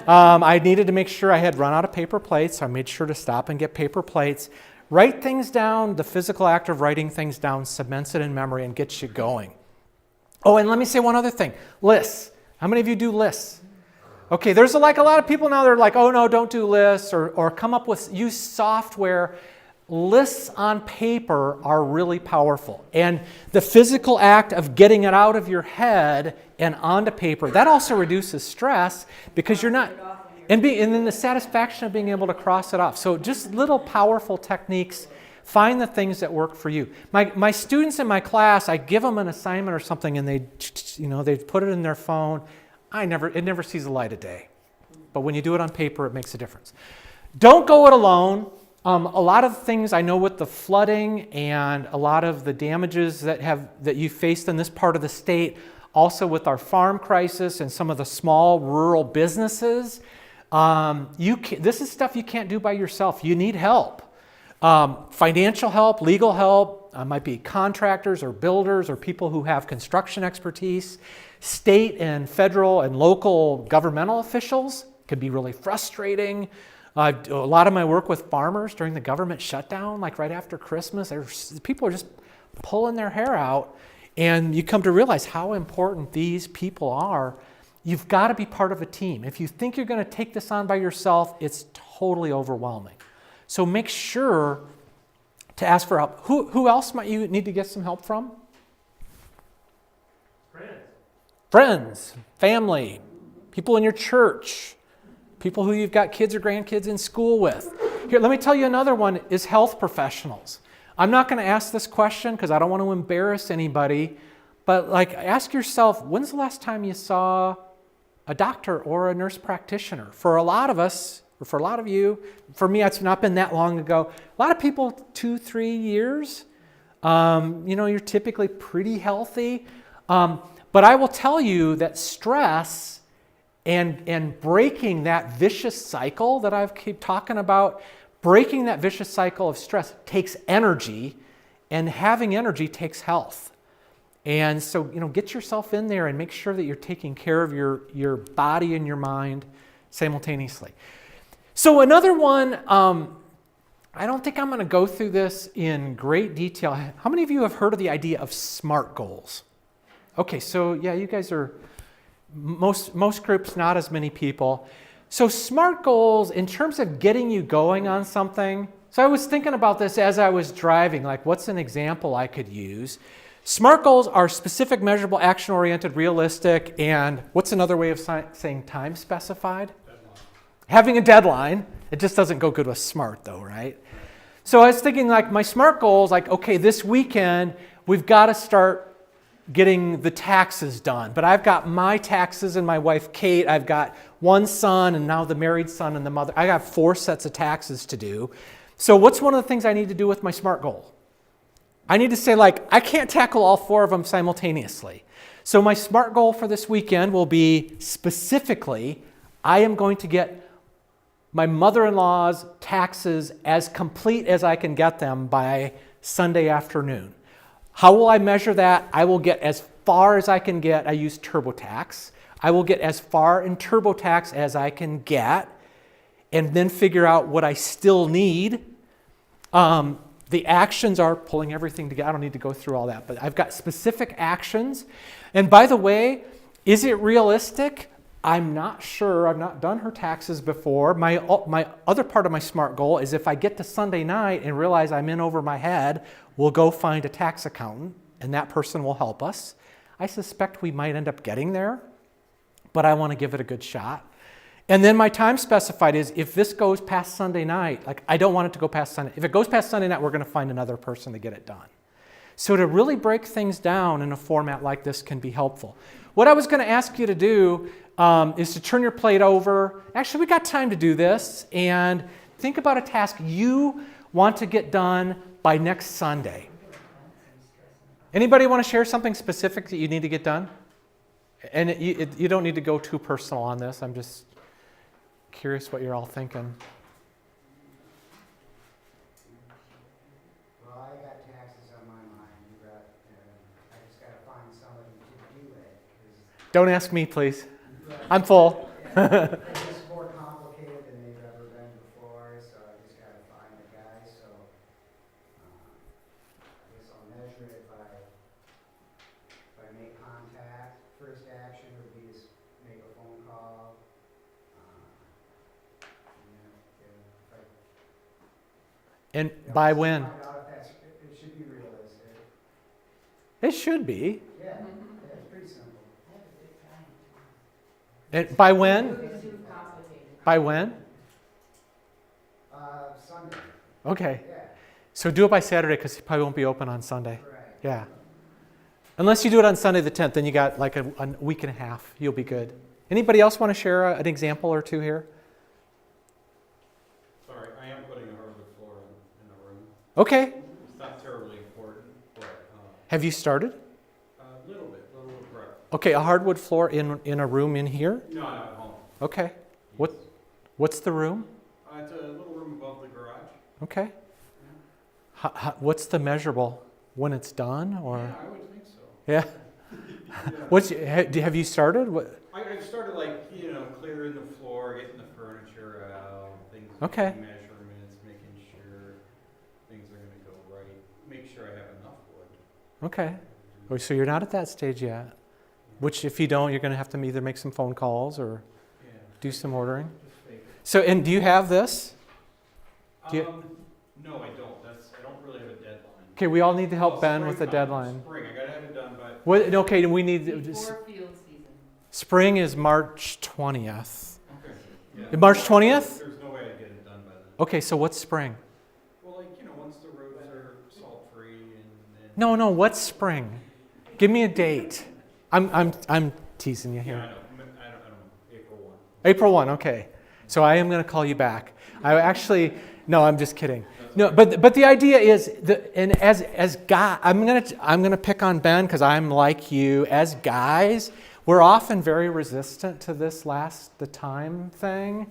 I needed to make sure I had run out of paper plates, so I made sure to stop and get paper plates. Write things down. The physical act of writing things down cements it in memory and gets you going. Oh, and let me say one other thing. Lists. How many of you do lists? Okay, there's a lot of people now that are like, oh no, don't do lists, or come up with, use software. Lists on paper are really powerful. And the physical act of getting it out of your head and onto paper, that also reduces stress because you're not, and then the satisfaction of being able to cross it off. So just little powerful techniques. Find the things that work for you. My students in my class, I give them an assignment or something and they put it in their phone. It never sees the light of day. But when you do it on paper, it makes a difference. Don't go it alone. A lot of things I know with the flooding and a lot of the damages that you faced in this part of the state, also with our farm crisis and some of the small rural businesses, this is stuff you can't do by yourself. You need help. Financial help, legal help, might be contractors or builders or people who have construction expertise. State and federal and local governmental officials can be really frustrating. A lot of my work with farmers during the government shutdown, like right after Christmas, people are just pulling their hair out, and you come to realize how important these people are. You've got to be part of a team. If you think you're going to take this on by yourself, it's totally overwhelming. So make sure to ask for help. Who else might you need to get some help from? Friends, family, people in your church, people who you've got kids or grandkids in school with. Here, let me tell you another one is health professionals. I'm not going to ask this question because I don't want to embarrass anybody, but ask yourself, when's the last time you saw a doctor or a nurse practitioner? For a lot of us, or for a lot of you, for me, it's not been that long ago. A lot of people, 2-3 years. You're typically pretty healthy. But I will tell you that stress and breaking that vicious cycle that I've keep talking about, breaking that vicious cycle of stress takes energy, and having energy takes health. And so, get yourself in there and make sure that you're taking care of your body and your mind simultaneously. So another one, I don't think I'm going to go through this in great detail. How many of you have heard of the idea of SMART goals? Okay, so yeah, you guys are, most groups, not as many people. So SMART goals, in terms of getting you going on something, so I was thinking about this as I was driving, like what's an example I could use? SMART goals are specific, measurable, action-oriented, realistic, and what's another way of saying time specified? Deadline. Having a deadline. It just doesn't go good with SMART though, right? So I was thinking like my SMART goals, like, okay, this weekend we've got to start getting the taxes done. But I've got my taxes and my wife Kate, I've got one son and now the married son and the mother. I got 4 sets of taxes to do. So what's one of the things I need to do with my SMART goal? I need to say, like, I can't tackle all 4 of them simultaneously. So my SMART goal for this weekend will be specifically, I am going to get my mother-in-law's taxes as complete as I can get them by Sunday afternoon. How will I measure that? I will get as far as I can get. I use TurboTax. I will get as far in TurboTax as I can get and then figure out what I still need. The actions are pulling everything together. I don't need to go through all that, but I've got specific actions. And by the way, is it realistic? I'm not sure. I've not done her taxes before. My other part of my SMART goal is if I get to Sunday night and realize I'm in over my head, we'll go find a tax accountant, and that person will help us. I suspect we might end up getting there, but I want to give it a good shot. And then my time specified is if this goes past Sunday night, like I don't want it to go past Sunday. If it goes past Sunday night, we're going to find another person to get it done. So to really break things down in a format like this can be helpful. What I was going to ask you to do is to turn your plate over. Actually, we got time to do this. And think about a task you want to get done by next Sunday. Anybody want to share something specific that you need to get done? And you don't need to go too personal on this. I'm just curious what you're all thinking. Well, I got taxes on my mind, I just gotta find somebody to do it, 'cause Don't ask me, please. I'm full. it's just more complicated than they've ever been before, so I just gotta find a guy, so, I guess I'll measure it by, if I make contact, first action would be to make a phone call. And by when? Find out if that's, it should be realistic. It should be. Yeah, it's pretty simple. And by when? It's too complicated. By when? Sunday, Okay. yeah, So do it by Saturday because he probably won't be open on Sunday. correct. Yeah. Unless you do it on Sunday the 10th, then you got like a week and a half. You'll be good. Anybody else want to share an example or two here? Sorry, I am putting a hardwood floor in the room. Okay. It's not terribly important, but Have you started? a little bit prep. Okay, a hardwood floor in a room in here? No, not at home. Okay. What's the room? It's a little room above the garage. Okay. What's the measurable? When it's done, or Yeah, I would think so. yeah? Yeah. Have you started? What? I've started clearing the floor, getting the furniture out, things, Okay. measurements, making sure things are going to go right, make sure I have enough wood. Okay. Oh, so you're not at that stage yet. Which, if you don't, you're going to have to either make some phone calls or Yeah. do some ordering. Just fake it. So, and do you have this? Do you- No, I don't. I don't really have a deadline. Okay, we all need to help Well, Ben with the springtime. deadline. Spring, I gotta have it done by. What? Okay, we need Before field season. spring is March 20th. Okay. Yeah. March 20th? There's no way I'd get it done by then. Okay, so what's spring? Well, once the roads are salt-free and. No, what's spring? Give me a date. I'm teasing you Yeah, here. I know. I don't know. April 1. April 1, okay. So I am going to call you back. No, I'm just kidding. No, but the idea is, and as guy, I'm gonna pick on Ben because I'm like you. As guys, we're often very resistant to the time thing,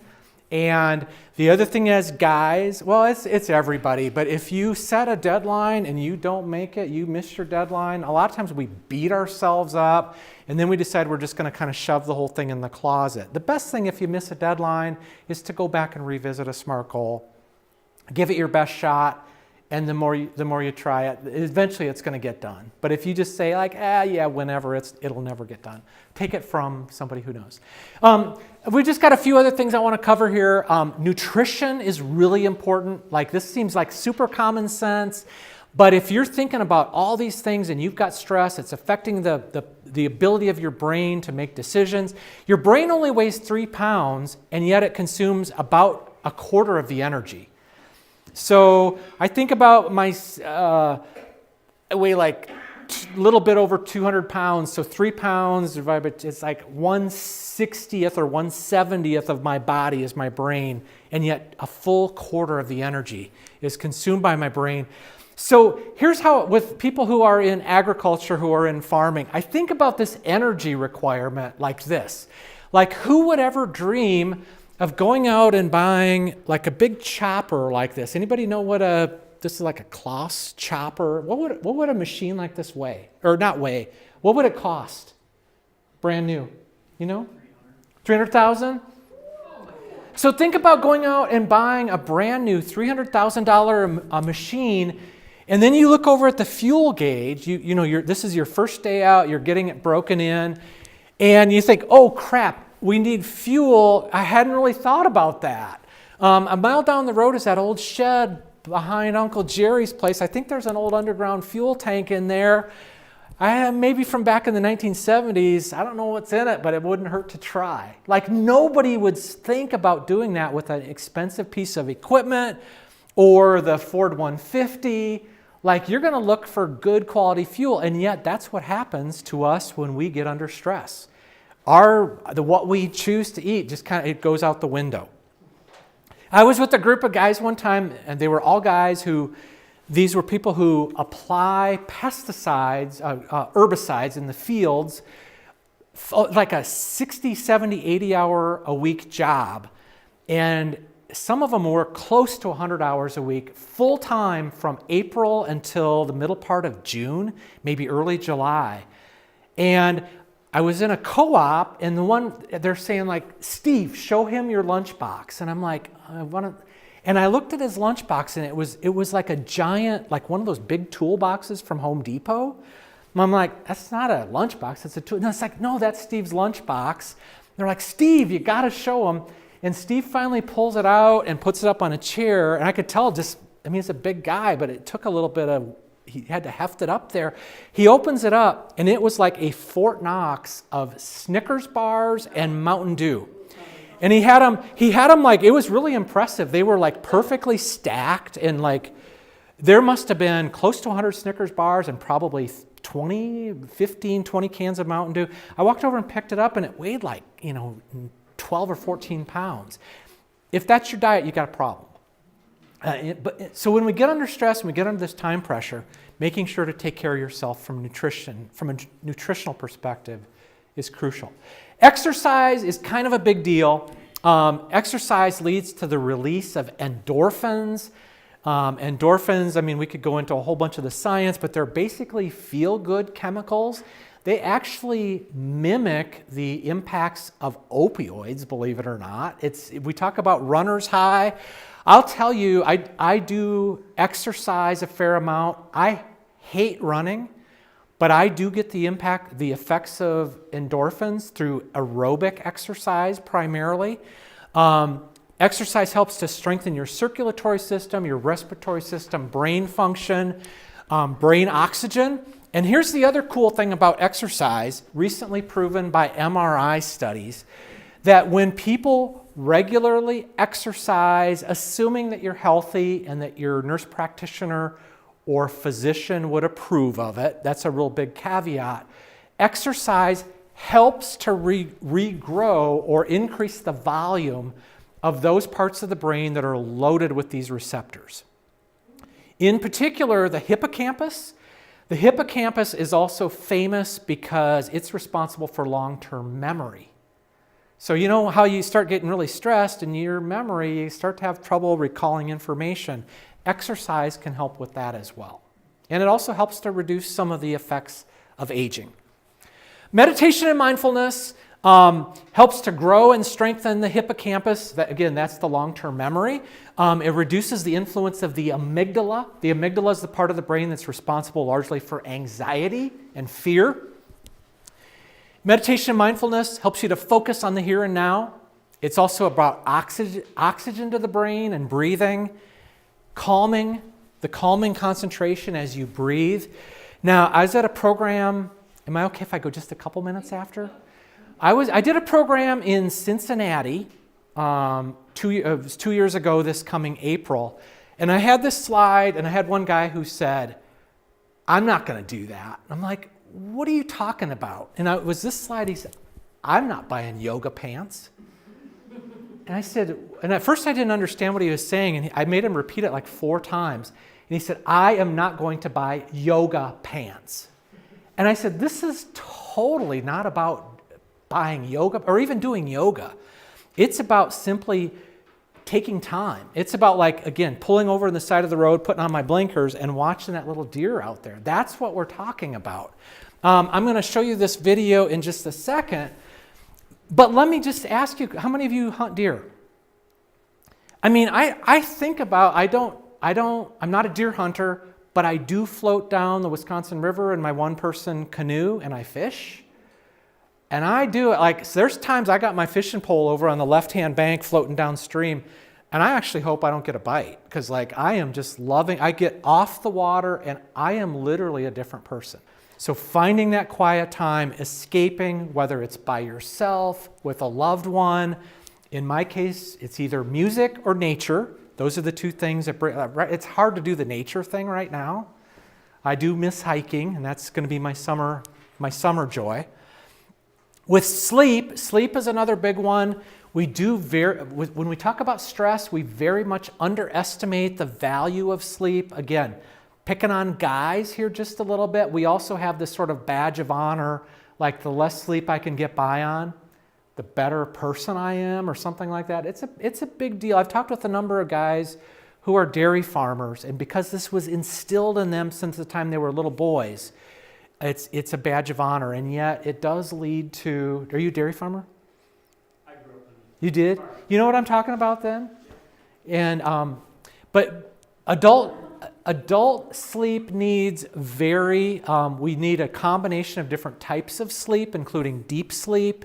And the other thing is, guys, well, it's everybody, but if you set a deadline and you don't make it, you miss your deadline, a lot of times we beat ourselves up and then we decide we're just going to kind of shove the whole thing in the closet. The best thing if you miss a deadline is to go back and revisit a SMART goal, give it your best shot, and the more you try it, eventually it's going to get done. But if you just say like, yeah, whenever, it'll never get done. Take it from somebody who knows. We just got a few other things I want to cover here. Nutrition is really important. Like, this seems like super common sense, but if you're thinking about all these things and you've got stress, it's affecting the ability of your brain to make decisions. Your brain only weighs 3 pounds, and yet it consumes about a quarter of the energy. So I think about I weigh like a little bit over 200 pounds. So 3 pounds divided by, it's like 1/60th or 1/70th of my body is my brain. And yet a full quarter of the energy is consumed by my brain. So here's how, with people who are in agriculture, who are in farming, I think about this energy requirement like this. Like, who would ever dream of going out and buying like a big chopper like this? Anybody know what this is like a Kloss chopper? What would a machine like this weigh? Or not weigh, what would it cost? Brand new, you know? 300,000? So think about going out and buying a brand new $300,000 machine, and then you look over at the fuel gauge. This is your first day out, you're getting it broken in, and you think, oh crap, we need fuel. I hadn't really thought about that. A mile down the road is that old shed behind Uncle Jerry's place. I think there's an old underground fuel tank in there. Maybe from back in the 1970s. I don't know what's in it, but it wouldn't hurt to try. Like, nobody would think about doing that with an expensive piece of equipment or the Ford 150. Like, you're going to look for good quality fuel, and yet that's what happens to us when we get under stress. What we choose to eat just it goes out the window. I was with a group of guys one time, and they were all guys these were people who apply pesticides, herbicides in the fields, like a 60, 70, 80 hour a week job. And some of them were close to 100 hours a week, full time from April until the middle part of June, maybe early July. And I was in a co-op, and they're saying like, Steve, show him your lunchbox. And I'm like, and I looked at his lunchbox, and it was like a giant, like one of those big toolboxes from Home Depot. And I'm like, that's not a lunchbox, that's a tool. And it's like, no, that's Steve's lunchbox. They're like, Steve, you got to show him. And Steve finally pulls it out and puts it up on a chair, and I could tell he's a big guy, but it took a little bit he had to heft it up there. He opens it up, and it was like a Fort Knox of Snickers bars and Mountain Dew. And he had them like, it was really impressive. They were like perfectly stacked, and like, there must have been close to 100 Snickers bars and probably 15, 20 cans of Mountain Dew. I walked over and picked it up, and it weighed like, 12 or 14 pounds. If that's your diet, you got a problem. So when we get under stress, when we get under this time pressure, making sure to take care of yourself from a nutritional perspective is crucial. Exercise is kind of a big deal. Exercise leads to the release of endorphins. Endorphins, we could go into a whole bunch of the science, but they're basically feel-good chemicals. They actually mimic the impacts of opioids, believe it or not. We talk about runner's high. I'll tell you, I do exercise a fair amount. I hate running, but I do get the effects of endorphins through aerobic exercise primarily. Exercise helps to strengthen your circulatory system, your respiratory system, brain function, brain oxygen. And here's the other cool thing about exercise, recently proven by MRI studies, that when people regularly exercise, assuming that you're healthy and that your nurse practitioner or physician would approve of it, that's a real big caveat, exercise helps to regrow or increase the volume of those parts of the brain that are loaded with these receptors. In particular, the hippocampus. The hippocampus is also famous because it's responsible for long-term memory. So you know how you start getting really stressed in your memory, you start to have trouble recalling information. Exercise can help with that as well. And it also helps to reduce some of the effects of aging. Meditation and mindfulness helps to grow and strengthen the hippocampus. Again, that's the long-term memory. It reduces the influence of the amygdala. The amygdala is the part of the brain that's responsible largely for anxiety and fear. Meditation and mindfulness helps you to focus on the here and now. It's also about oxygen to the brain and breathing, the calming concentration as you breathe. Now, I was at a program. Am I okay if I go just a couple minutes after? I did a program in Cincinnati 2 years ago this coming April, and I had this slide, and I had one guy who said, "I'm not going to do that." I'm like, "What are you talking about?" And it was this slide. He said, "I'm not buying yoga pants." And I said, and at first I didn't understand what he was saying, and I made him repeat it like 4 times. And he said, "I am not going to buy yoga pants." And I said, "This is totally not about buying yoga or even doing yoga. It's about simply taking time. It's about, like, again, pulling over on the side of the road, putting on my blinkers and watching that little deer out there. That's what we're talking about." I'm going to show you this video in just a second, but let me just ask you, how many of you hunt deer? I mean, I think about, I'm not a deer hunter, but I do float down the Wisconsin River in my one-person canoe and I fish. And I do it, like, so there's times I got my fishing pole over on the left-hand bank floating downstream, and I actually hope I don't get a bite, because, like, I am just loving, I get off the water and I am literally a different person. So finding that quiet time, escaping, whether it's by yourself, with a loved one. In my case, it's either music or nature. Those are the two things that bring, it's hard to do the nature thing right now. I do miss hiking, and that's going to be my summer joy. With sleep is another big one. When we talk about stress, we very much underestimate the value of sleep. Again, picking on guys here just a little bit, we also have this sort of badge of honor, like the less sleep I can get by on, the better person I am, or something like that. It's a big deal. I've talked with a number of guys who are dairy farmers, and because this was instilled in them since the time they were little boys, it's a badge of honor, and yet it does lead to. Are you a dairy farmer? I grew up in. You did? You know what I'm talking about then? And but adult sleep needs vary. We need a combination of different types of sleep, including deep sleep,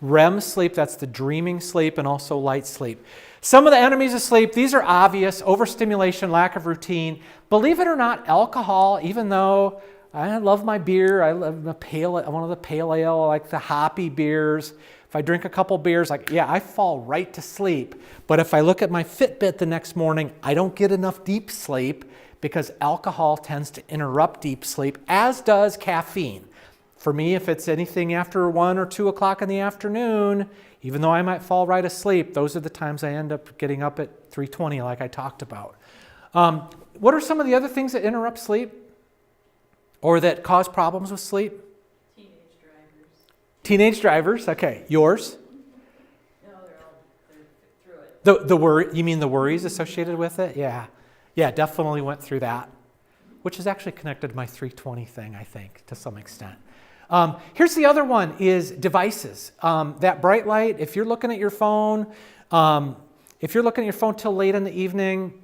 REM sleep, that's the dreaming sleep, and also light sleep. Some of the enemies of sleep, these are obvious: overstimulation, lack of routine. Believe it or not, alcohol, even though I love my beer, I love one of the pale ale, I like the hoppy beers. If I drink a couple beers, I fall right to sleep. But if I look at my Fitbit the next morning, I don't get enough deep sleep because alcohol tends to interrupt deep sleep, as does caffeine. For me, if it's anything after 1 or 2 o'clock in the afternoon, even though I might fall right asleep, those are the times I end up getting up at 3:20 like I talked about. What are some of the other things that interrupt sleep or that cause problems with sleep? Teenage drivers. Teenage drivers, okay. Yours? No, they're through it. The worry, you mean the worries associated with it? Yeah. Yeah, definitely went through that, which is actually connected to my 320 thing, I think, to some extent. Here's the other one, is devices. That bright light, if you're looking at your phone, till late in the evening,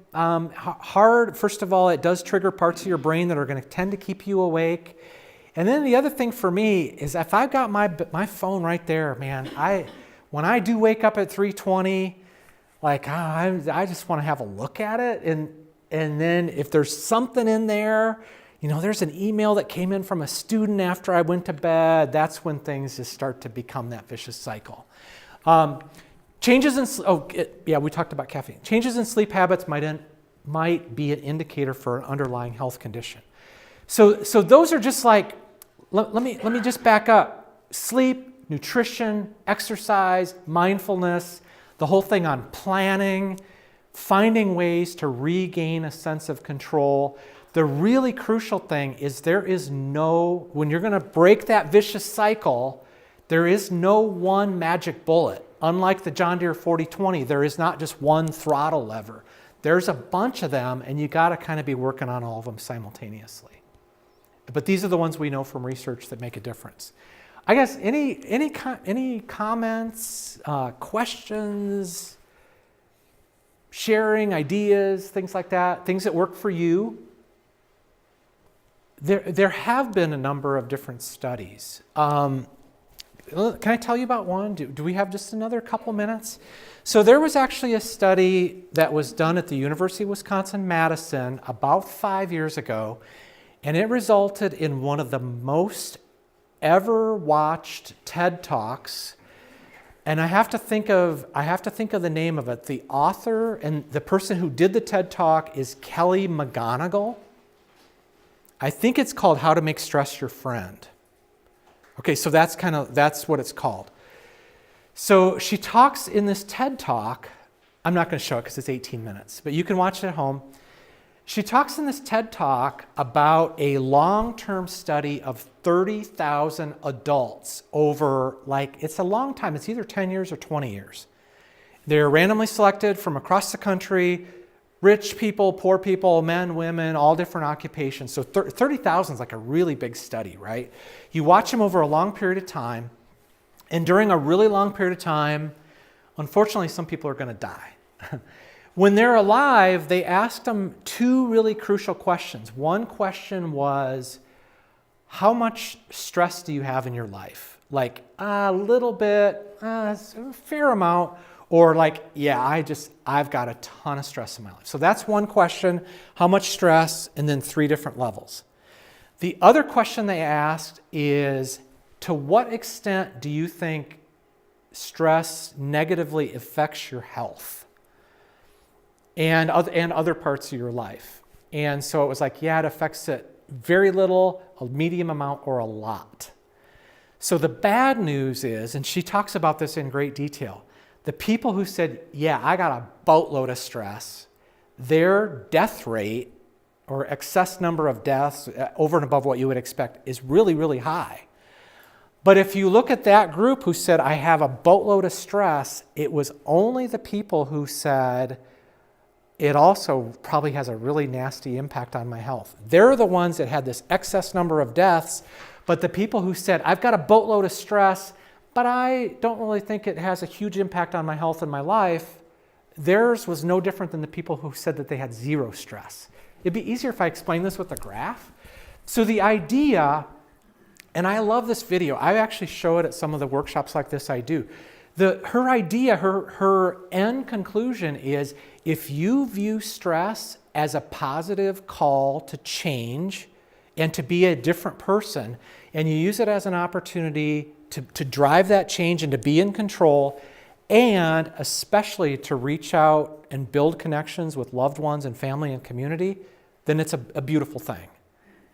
first of all, it does trigger parts of your brain that are going to tend to keep you awake. And then the other thing for me is if I've got my phone right there, man, when I do wake up at 3:20, like, I just want to have a look at it. And then if there's something in there, there's an email that came in from a student after I went to bed, that's when things just start to become that vicious cycle. Changes in, we talked about caffeine. Changes in sleep habits might be an indicator for an underlying health condition. So those are just like, let me just back up. Sleep, nutrition, exercise, mindfulness, the whole thing on planning, finding ways to regain a sense of control. The really crucial thing is when you're going to break that vicious cycle, There is no one magic bullet. Unlike the John Deere 4020, there is not just one throttle lever. There's a bunch of them, and you got to kind of be working on all of them simultaneously. But these are the ones we know from research that make a difference. I guess any comments, questions, sharing ideas, things like that, things that work for you? There have been a number of different studies. Can I tell you about one? Do we have just another couple minutes? So there was actually a study that was done at the University of Wisconsin-Madison about 5 years ago, and it resulted in one of the most ever watched TED Talks. And I have to think of the name of it. The author and the person who did the TED Talk is Kelly McGonigal. I think it's called How to Make Stress Your Friend. Okay, so that's what it's called. So she talks in this TED Talk. I'm not going to show it because it's 18 minutes, but you can watch it at home. She talks in this TED Talk about a long-term study of 30,000 adults over, it's a long time. It's either 10 years or 20 years. They're randomly selected from across the country, rich people, poor people, men, women, all different occupations. So 30,000 is like a really big study, right? You watch them over a long period of time, and during a really long period of time, unfortunately, some people are going to die. When they're alive, they asked them two really crucial questions. One question was, how much stress do you have in your life? Like a little bit, a fair amount, or I've got a ton of stress in my life. So that's one question, how much stress, and then 3 different levels. The other question they asked is, to what extent do you think stress negatively affects your health? And other parts of your life. And so it was like, it affects it very little, a medium amount, or a lot. So the bad news is, and she talks about this in great detail, the people who said, I got a boatload of stress, their death rate or excess number of deaths over and above what you would expect is really, really high. But if you look at that group who said, I have a boatload of stress, it was only the people who said, it also probably has a really nasty impact on my health. They're the ones that had this excess number of deaths, but the people who said, I've got a boatload of stress, but I don't really think it has a huge impact on my health and my life, theirs was no different than the people who said that they had zero stress. It'd be easier if I explained this with a graph. So the idea, and I love this video, I actually show it at some of the workshops like this I do. Her idea, her end conclusion is, if you view stress as a positive call to change and to be a different person, and you use it as an opportunity to drive that change and to be in control, and especially to reach out and build connections with loved ones and family and community, then it's a beautiful thing.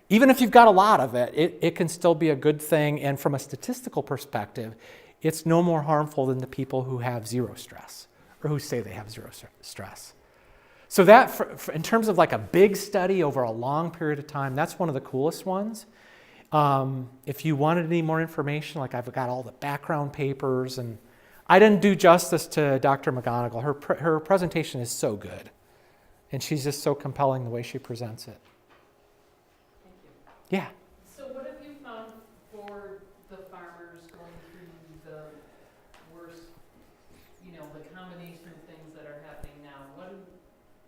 Even if you've got a lot of it, it can still be a good thing, and from a statistical perspective, it's no more harmful than the people who have zero stress or who say they have zero stress. So that, in terms of like a big study over a long period of time, that's one of the coolest ones. If you wanted any more information, I've got all the background papers, and I didn't do justice to Dr. McGonigal. Her presentation is so good, and she's just so compelling the way she presents it. Thank you. Yeah. So what have you found for the farmers going through the worst, the combination of things that are happening now?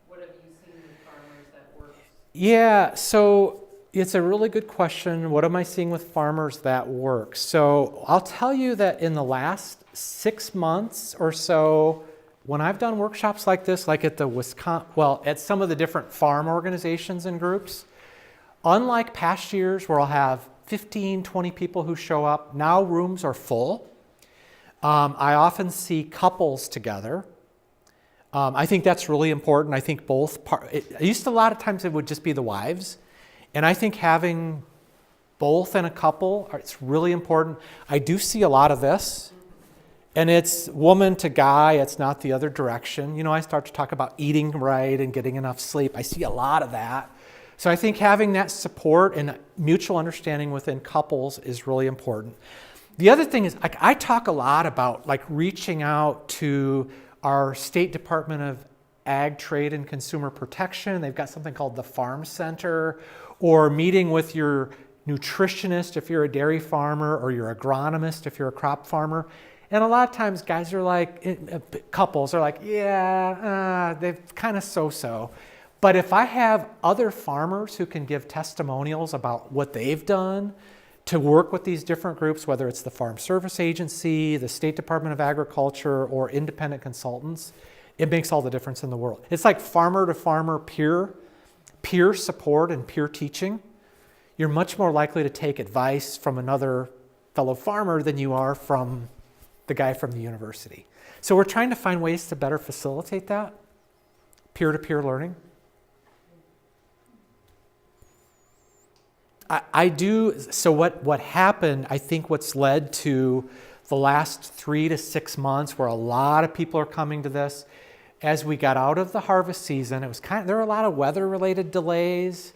What have you seen with farmers that works? Yeah, so it's a really good question. What am I seeing with farmers that works? So I'll tell you that in the last 6 months or so, when I've done workshops like this, like at at some of the different farm organizations and groups, unlike past years where I'll have 15, 20 people who show up, now rooms are full. I often see couples together. I think that's really important. I think a lot of times it would just be the wives. And I think having both in a couple, it's really important. I do see a lot of this. And it's woman to guy, it's not the other direction. I start to talk about eating right and getting enough sleep. I see a lot of that. So I think having that support and mutual understanding within couples is really important. The other thing is, like, I talk a lot about like reaching out to our State Department of Ag, Trade, and Consumer Protection. They've got something called the Farm Center, or meeting with your nutritionist if you're a dairy farmer, or your agronomist if you're a crop farmer. And a lot of times guys are like, couples are like, yeah, they're kind of so-so. But if I have other farmers who can give testimonials about what they've done to work with these different groups, whether it's the Farm Service Agency, the State Department of Agriculture, or independent consultants, it makes all the difference in the world. It's like farmer to farmer peer support and peer teaching. You're much more likely to take advice from another fellow farmer than you are from the guy from the university. So we're trying to find ways to better facilitate that, peer-to-peer learning. So what happened, I think what's led to the last 3 to 6 months where a lot of people are coming to this, as we got out of the harvest season, there were a lot of weather-related delays.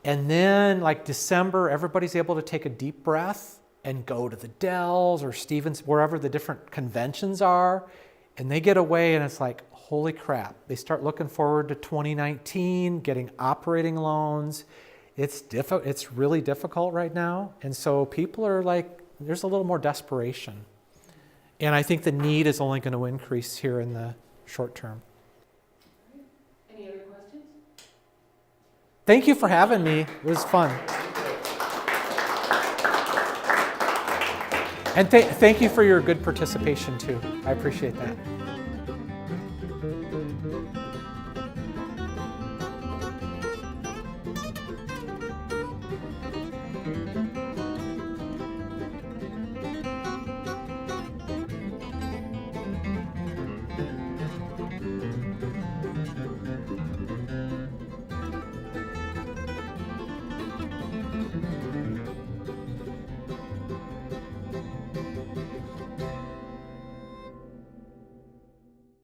And then like December, everybody's able to take a deep breath and go to the Dells or Stevens, wherever the different conventions are. And they get away and it's like, holy crap. They start looking forward to 2019, getting operating loans. It's really difficult right now. And so people are like, there's a little more desperation. And I think the need is only going to increase here in the short term. Any other questions? Thank you for having me. It was fun. And thank you for your good participation too. I appreciate that.